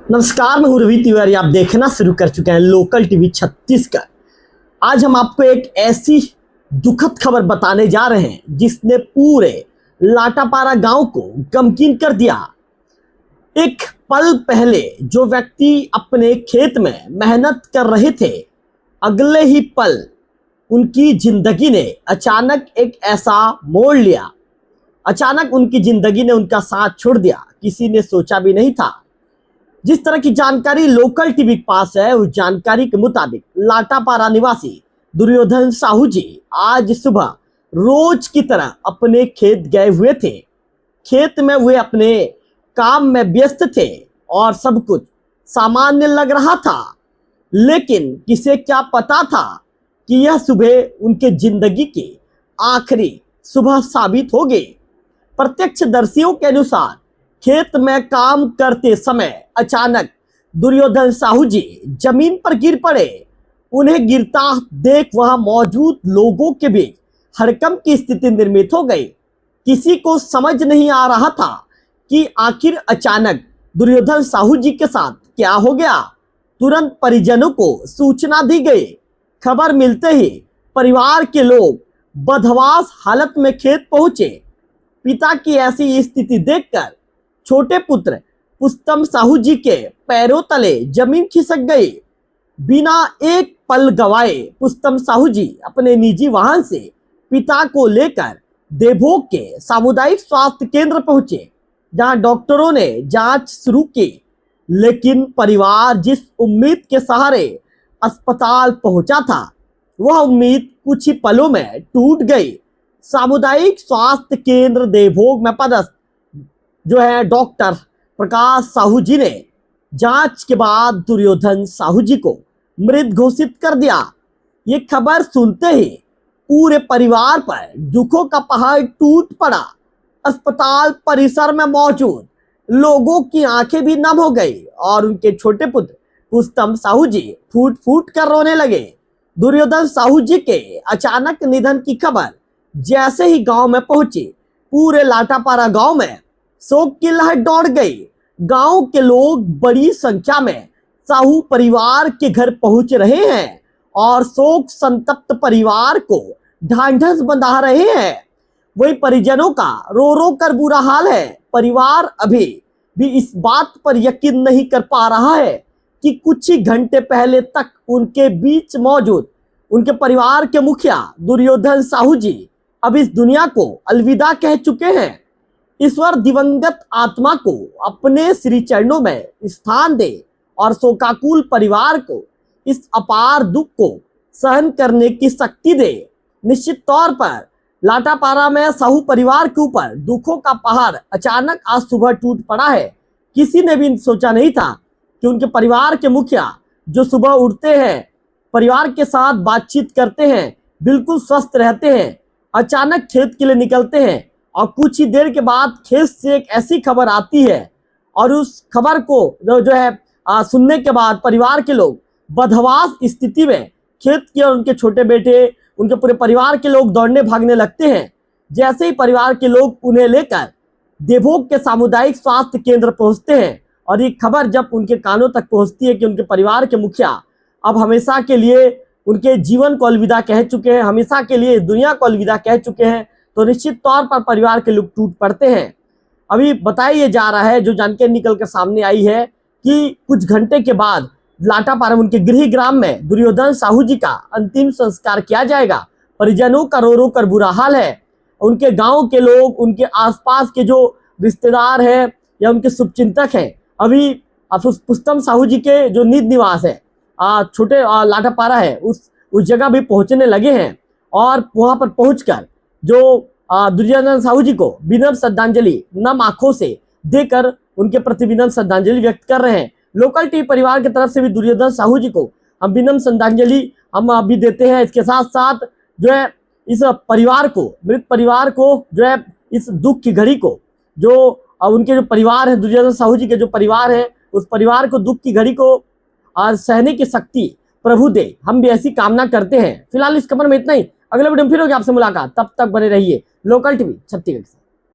नमस्कार, मैं हूं रवि तिवारी। आप देखना शुरू कर चुके हैं लोकल टीवी छत्तीसगढ़। आज हम आपको एक ऐसी दुखद खबर बताने जा रहे हैं जिसने पूरे लाटापारा गांव को गमगीन कर दिया। एक पल पहले जो व्यक्ति अपने खेत में मेहनत कर रहे थे, अगले ही पल उनकी जिंदगी ने अचानक एक ऐसा मोड़ लिया। अचानक उनकी जिंदगी ने उनका साथ छोड़ दिया। किसी ने सोचा भी नहीं था। जिस तरह की जानकारी लोकल टीवी के पास है, उस जानकारी के मुताबिक लाटापारा निवासी दुर्योधन साहू जी आज सुबह रोज की तरह अपने खेत गए हुए थे। खेत में वे अपने काम में व्यस्त थे और सब कुछ सामान्य लग रहा था, लेकिन किसे क्या पता था कि यह सुबह उनके जिंदगी की आखिरी सुबह साबित होगी। प्रत्यक्षदर्शियों के अनुसार खेत में काम करते समय अचानक दुर्योधन साहू जी जमीन पर गिर पड़े। उन्हें गिरता देख वहां मौजूद लोगों के बीच हड़कंप की स्थिति निर्मित हो गई। किसी को समझ नहीं आ रहा था कि आखिर अचानक दुर्योधन साहू जी के साथ क्या हो गया। तुरंत परिजनों को सूचना दी गई। खबर मिलते ही परिवार के लोग बदहवास हालत में खेत पहुंचे। पिता की ऐसी स्थिति देखकर छोटे पुत्र पुस्तम साहू जी के पैरों तले जमीन खिसक गई। बिना एक पल गवाए पुस्तम साहू जी अपने निजी वाहन से पिता को लेकर देवभोग के सामुदायिक स्वास्थ्य केंद्र पहुंचे, जहां डॉक्टरों ने जांच शुरू की। लेकिन परिवार जिस उम्मीद के सहारे अस्पताल पहुंचा था, वह उम्मीद कुछ ही पलों में टूट गई। सामुदायिक स्वास्थ्य केंद्र देवभोग में पदस्थ जो है डॉक्टर प्रकाश साहू जी ने जांच के बाद दुर्योधन साहू जी को मृत घोषित कर दिया। ये खबर सुनते ही पूरे परिवार पर दुखों का पहाड़ टूट पड़ा। अस्पताल परिसर में मौजूद लोगों की आंखें भी नम हो गई और उनके छोटे पुत्र पुस्तम साहू जी फूट फूट कर रोने लगे। दुर्योधन साहू जी के अचानक निधन की खबर जैसे ही गांव में पहुंची, पूरे लाटापारा गांव में शोक की लहर दौड़ गई। गांव के लोग बड़ी संख्या में साहू परिवार के घर पहुंच रहे हैं और शोक संतप्त परिवार को ढांढस बंधा रहे हैं। वही परिजनों का रो रो कर बुरा हाल है। परिवार अभी भी इस बात पर यकीन नहीं कर पा रहा है कि कुछ ही घंटे पहले तक उनके बीच मौजूद उनके परिवार के मुखिया दुर्योधन साहू जी अब इस दुनिया को अलविदा कह चुके हैं। ईश्वर दिवंगत आत्मा को अपने श्री चरणों में स्थान दे और शोकाकुल परिवार को इस अपार दुख को सहन करने की शक्ति दे। निश्चित तौर पर लाटापारा में साहू परिवार के ऊपर दुखों का पहाड़ अचानक आज सुबह टूट पड़ा है। किसी ने भी सोचा नहीं था कि उनके परिवार के मुखिया जो सुबह उठते हैं, परिवार के साथ बातचीत करते हैं, बिल्कुल स्वस्थ रहते हैं, अचानक खेत के लिए निकलते हैं और कुछ ही देर के बाद खेत से एक ऐसी खबर आती है और उस खबर को जो है सुनने के बाद परिवार के लोग बदहवास स्थिति में खेत के और उनके छोटे बेटे, उनके पूरे परिवार के लोग दौड़ने भागने लगते हैं। जैसे ही परिवार के लोग उन्हें लेकर देवभोग के सामुदायिक स्वास्थ्य केंद्र पहुंचते हैं और ये खबर जब उनके कानों तक पहुंचती है कि उनके परिवार के मुखिया अब हमेशा के लिए उनके जीवन को अलविदा कह चुके हैं, हमेशा के लिए दुनिया को अलविदा कह चुके हैं, तो निश्चित तौर पर परिवार के लोग टूट पड़ते हैं। अभी बताया जा रहा है, जो जानकारी निकल कर सामने आई है कि कुछ घंटे के बाद लाटापारा उनके गृह ग्राम में दुर्योधन साहू जी का अंतिम संस्कार किया जाएगा। परिजनों का रो रो कर बुरा हाल है। उनके गांव के लोग, उनके आसपास के जो रिश्तेदार हैं या उनके शुभचिंतक हैं, अभी पुस्तम साहू जी के जो निज निवास है छोटे लाटापारा है, उस जगह भी पहुंचने लगे हैं और वहां पर पहुंचकर जो दुर्योधन साहू जी को विनम्र श्रद्धांजलि नम आंखों से देकर उनके प्रति विनम्र श्रद्धांजलि व्यक्त कर रहे हैं। लोकल टीवी परिवार की तरफ से भी दुर्योधन साहू जी को हम विनम्र श्रद्धांजलि हम अभी देते हैं। इसके साथ साथ जो है इस परिवार को, मृत परिवार को जो है इस दुख की घड़ी को, जो उनके जो परिवार है, दुर्योधन साहू जी के जो परिवार है, उस परिवार को दुख की घड़ी को सहने की शक्ति प्रभु दे, हम भी ऐसी कामना करते हैं। फिलहाल इस खबर में इतना ही। अगले वीडियो में फिर होगी आपसे मुलाकात, तब तक बने रहिए लोकल टीवी छत्तीसगढ़।